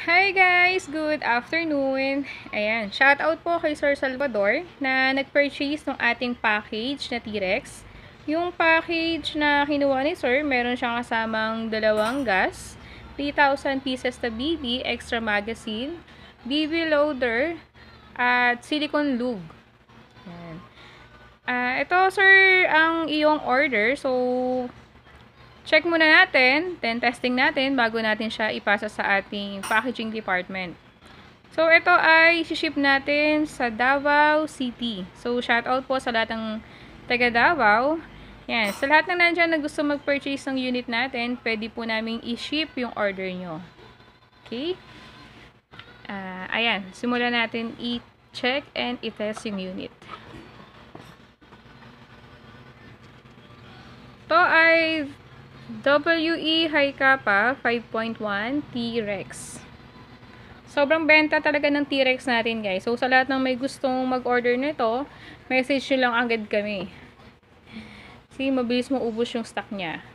Hi guys! Good afternoon! Ayan, shout out po kay Sir Salvador na nag-purchase ng ating package na T-Rex. Yung package na kinuha ni Sir, meron siyang kasamang dalawang gas, 3,000 pieces na BB, extra magazine, BB loader, at silicone lube. Ayan. Ito Sir, ang iyong order. So, check muna natin, then testing natin bago natin siya ipasa sa ating packaging department. So, ito ay ship natin sa Davao City. So, shoutout po sa lahat ng taga Davao. Yan, sa lahat ng nandiyan na gusto mag-purchase ng unit natin, pwede po naming i-ship yung order nyo. Okay? Ayan, simulan natin i-check and i-test yung unit. Ito ay WE High Kappa 5.1 T-Rex. Sobrang benta talaga ng T-Rex natin, guys. So, sa lahat ng may gustong mag-order nito, message nyo lang agad kami. Kasi mabilis maubos yung stock niya.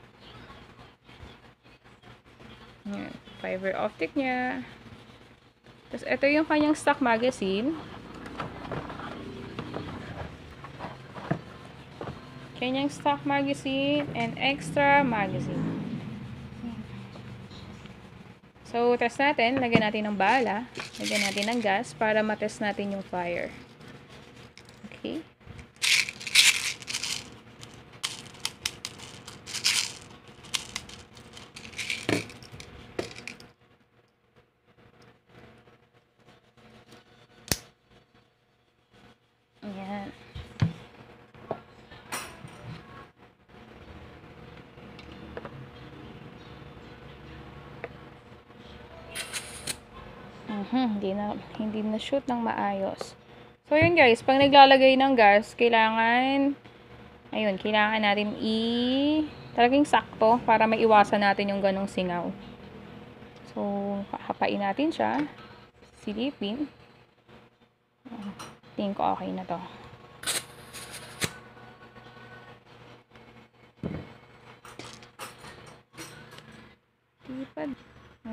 Yan, fiber optic niya. Tapos, ito yung kanyang stock magazine. Kanyang stock magazine and extra magazine. So, test natin. Lagyan natin ng bala. Lagyan natin ng gas para matest natin yung fire. Okay. Ayan. Hindi na shoot ng maayos. So, yun guys, pag naglalagay ng gas, kailangan natin talagang sakto para maiwasan natin yung ganong singaw. So, hapain natin siya. Silipin. Tingin ko okay na to.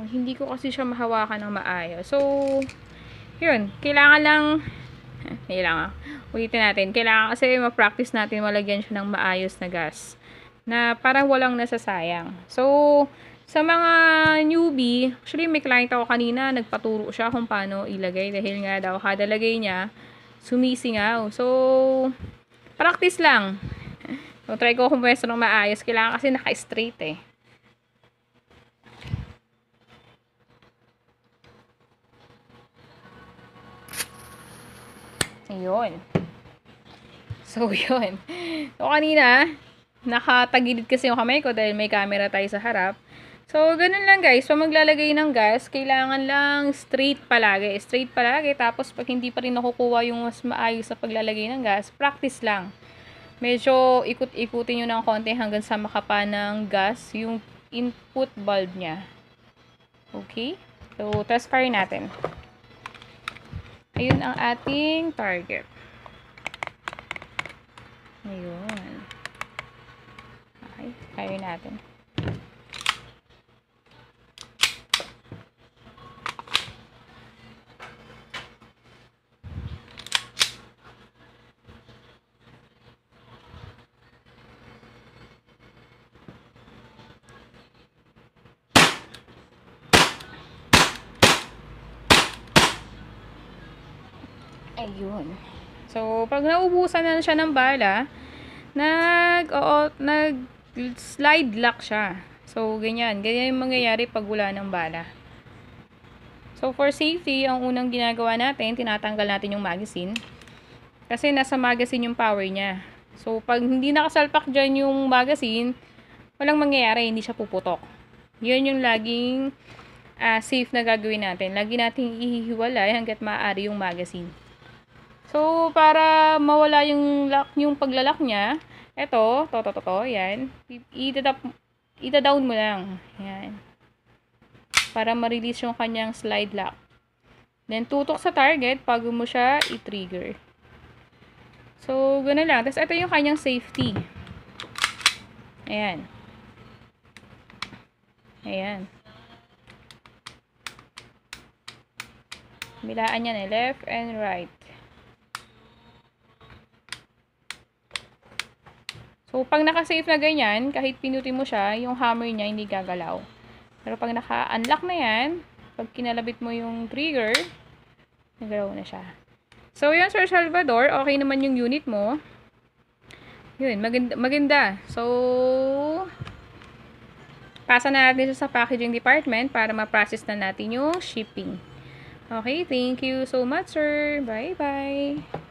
Hindi ko kasi siya mahawakan ng maayos. So, yun. Kailangan lang ulitin natin. Kailangan kasi ma-practice natin malagyan siya ng maayos na gas. Na parang walang nasasayang. So, sa mga newbie, actually may client ako kanina, nagpaturo siya kung paano ilagay. Dahil nga daw, kada lagay niya, sumisingaw. So, practice lang. So, try ko kung pwesto ng maayos. Kailangan kasi naka-straight eh. Ayun. So, yun. So, kanina, nakatagilid kasi yung kamay ko dahil may camera tayo sa harap. So, ganun lang guys. Pag maglalagay ng gas, kailangan lang straight palagi. Straight palagi. Tapos, pag hindi pa rin nakukuha yung mas maayos na paglalagay ng gas, practice lang. Medyo ikut-ikutin nyo ng konti hanggang sa makapa ng gas yung input bulb niya. Okay? So, test fire natin. Ayun ang ating target. Ayun. Okay, fire natin. Ayun. So, pag naubusan na siya ng bala, nag-slide lock siya. So, ganyan. Ganyan yung mangyayari pag wala ng bala. So, for safety, ang unang ginagawa natin, tinatanggal natin yung magazine. Kasi nasa magazine yung power niya. So, pag hindi nakasalpak dyan yung magazine, walang mangyayari, hindi siya puputok. Yun yung laging safe na gagawin natin. Lagi nating ihihiwalay hanggat maaari yung magazine. So, para mawala yung lock, yung paglalak niya, eto, yan. Ita-down mo lang. Yan. Para ma-release yung kanyang slide lock. Then, tutok sa target bago mo siya i-trigger. So, gano'n lang. Tapos, ito yung kanyang safety. Ayan. Ayan. Bilaan yan eh, left and right. So, pag naka-save na ganyan, kahit pinutin mo siya, yung hammer niya hindi gagalaw. Pero pag naka-unlock na yan, pag kinalabit mo yung trigger, nagalaw na siya. So, yun, Sir Salvador, okay naman yung unit mo. Yun, maganda. So, pasa na natin siya sa packaging department para ma-process na natin yung shipping. Okay, thank you so much, sir. Bye-bye.